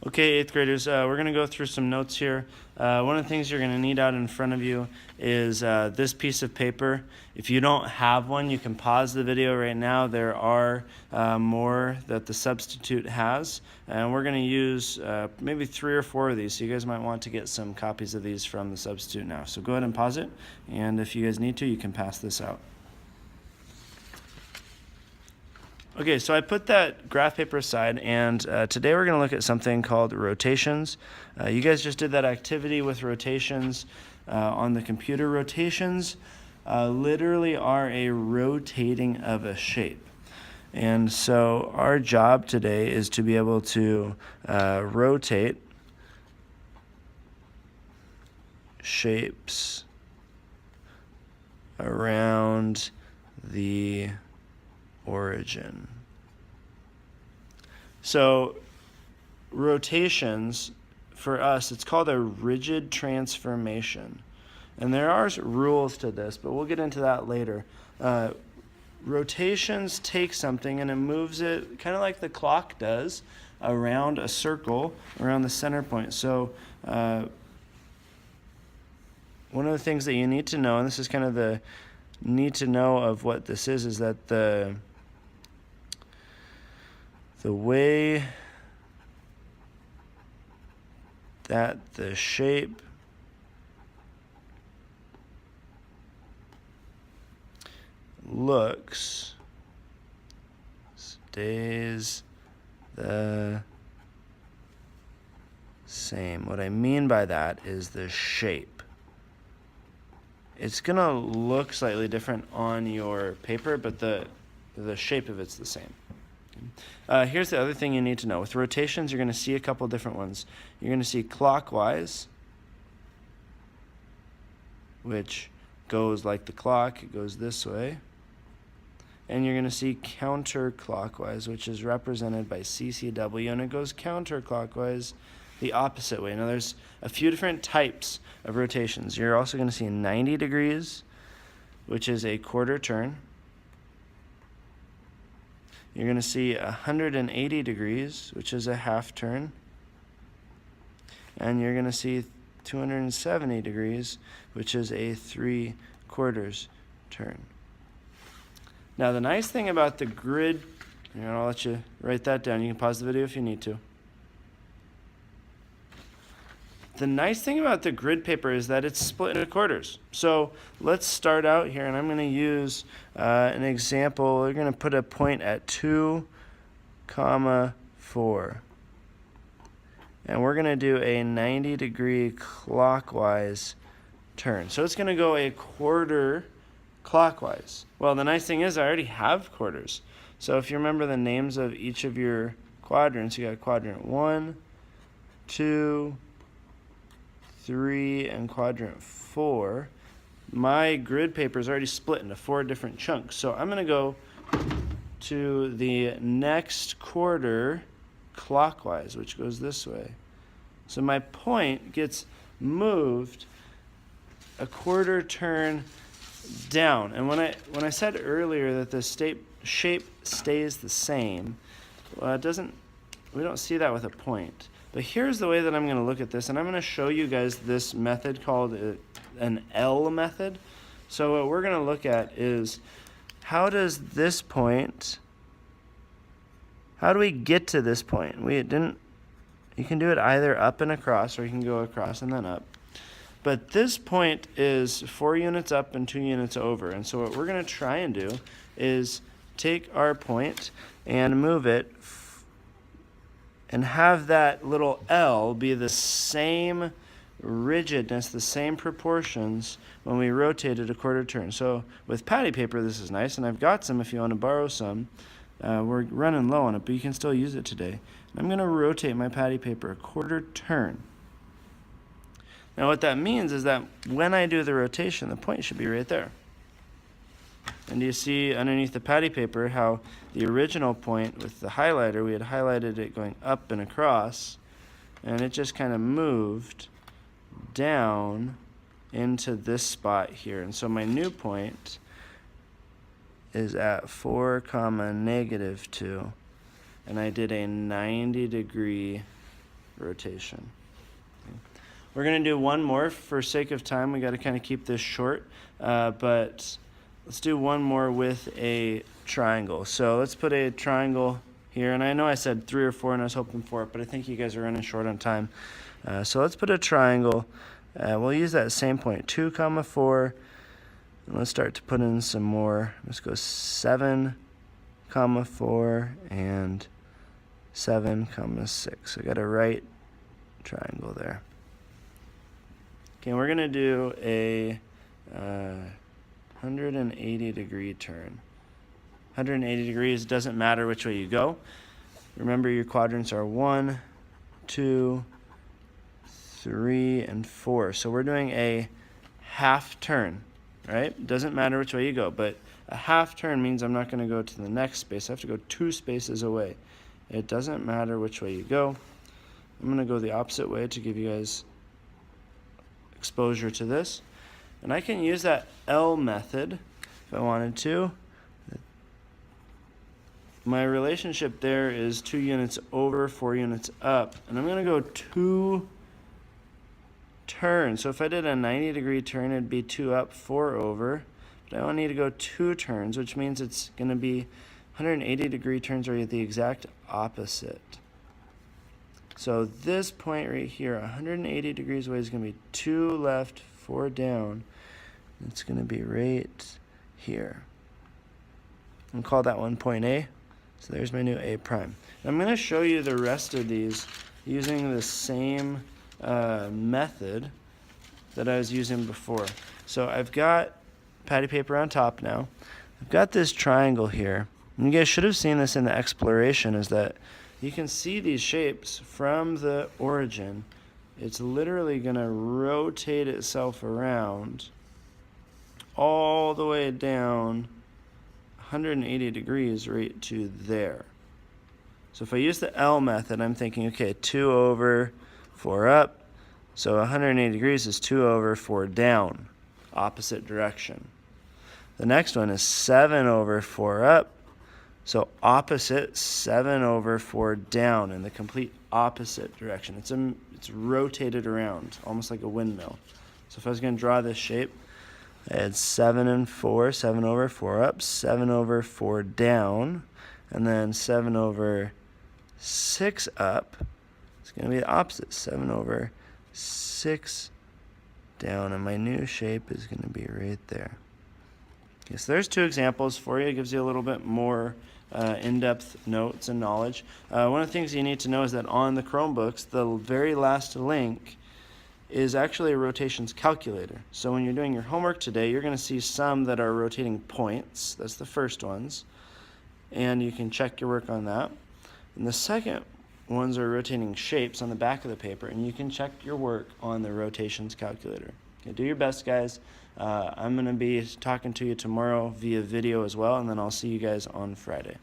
Okay, 8th graders, we're going to go through some notes here. One of the things you're going to need out in front of you is this piece of paper. If you don't have one, you can pause the video right now. There are more that the substitute has, and we're going to use maybe 3 or 4 of these, so you guys might want to get some copies of these from the substitute now. So go ahead and pause it, and if you guys need to, you can pass this out. Okay, so I put that graph paper aside, and today we're going to look at something called rotations. You guys just did that activity with rotations on the computer. Rotations literally are a rotating of a shape. And so our job today is to be able to rotate shapes around the origin. So rotations, for us, it's called a rigid transformation. And there are rules to this, but we'll get into that later. Rotations take something and it moves it kind of like the clock does around a circle, around the center point. So one of the things that you need to know, and this is kind of the need to know of what this is that the way that the shape looks stays the same. What I mean by that is the shape. It's going to look slightly different on your paper, but the shape of it's the same. Here's the other thing you need to know. With rotations, you're going to see a couple different ones. You're going to see clockwise, which goes like the clock. It goes this way. And you're going to see counterclockwise, which is represented by CCW, and it goes counterclockwise the opposite way. Now, there's a few different types of rotations. You're also going to see 90 degrees, which is a quarter turn. You're going to see 180 degrees, which is a half turn. And you're going to see 270 degrees, which is a 3/4 turn. Now, the nice thing about the grid, I'll let you write that down. You can pause the video if you need to. The nice thing about the grid paper is that it's split into quarters. So let's start out here, and I'm going to use an example. We're going to put a point at 2, 4. And we're going to do a 90-degree clockwise turn. So it's going to go a quarter clockwise. Well, the nice thing is I already have quarters. So if you remember the names of each of your quadrants, you got quadrant 1, 2, 3, and quadrant 4. My grid paper is already split into 4 different chunks. So I'm going to go to the next quarter clockwise, which goes this way. So my point gets moved a quarter turn down. And when I said earlier that the shape stays the same, well, we don't see that with a point. But here's the way that I'm going to look at this, and I'm going to show you guys this method called an L method. So what we're going to look at is how do we get to this point? You can do it either up and across, or you can go across and then up. But this point is 4 units up and 2 units over. And so what we're going to try and do is take our point and move it and have that little L be the same rigidness, the same proportions when we rotate it a quarter turn. So with patty paper, this is nice, and I've got some if you want to borrow some. We're running low on it, but you can still use it today. And I'm going to rotate my patty paper a quarter turn. Now what that means is that when I do the rotation, the point should be right there. And you see underneath the patty paper how the original point with the highlighter, we had highlighted it going up and across, and it just kind of moved down into this spot here. And so my new point is at 4, -2, and I did a 90-degree rotation. Okay. We're going to do one more for sake of time. We got to kind of keep this short, but let's do one more with a triangle. So let's put a triangle here, and I know I said 3 or 4 and I was hoping for it, but I think you guys are running short on time. So let's put a triangle. We'll use that same point, 2, 4, and let's start to put in some more. Let's go 7, 4, and 7, 6. So I got a right triangle there. Okay, we're going to do a 180-degree turn. 180 degrees, doesn't matter which way you go. Remember, your quadrants are 1, 2, 3, and 4. So we're doing a half turn, right? Doesn't matter which way you go, but a half turn means I'm not going to go to the next space. I have to go 2 spaces away. It doesn't matter which way you go. I'm going to go the opposite way to give you guys exposure to this. And I can use that L method if I wanted to. My relationship there is 2 units over, 4 units up. And I'm going to go 2 turns. So if I did a 90-degree turn, it'd be 2 up, 4 over. But I only need to go 2 turns, which means it's going to be 180-degree turns are the exact opposite. So this point right here, 180 degrees away, is going to be 2 left, 4 down. It's going to be right here. And call that one point A. So there's my new A prime. And I'm going to show you the rest of these using the same method that I was using before. So I've got patty paper on top now. I've got this triangle here. And you guys should have seen this in the exploration, is that you can see these shapes from the origin. It's literally going to rotate itself around all the way down 180 degrees right to there. So if I use the L method, I'm thinking, okay, 2 over, 4 up. So 180 degrees is 2 over, 4 down, opposite direction. The next one is 7 over, 4 up. So opposite, 7 over, 4 down in the complete opposite direction. It's rotated around, almost like a windmill. So if I was going to draw this shape, I had 7 and 4, 7 over, 4 up, 7 over, 4 down, and then 7 over, 6 up. It's going to be the opposite, 7 over, 6 down, and my new shape is going to be right there. Okay, so there's 2 examples for you. It gives you a little bit more in-depth notes and knowledge. One of the things you need to know is that on the Chromebooks, the very last link is actually a rotations calculator. So when you're doing your homework today, you're going to see some that are rotating points. That's the first ones. And you can check your work on that. And the second ones are rotating shapes on the back of the paper, and you can check your work on the rotations calculator. Okay, do your best, guys. I'm going to be talking to you tomorrow via video as well, and then I'll see you guys on Friday.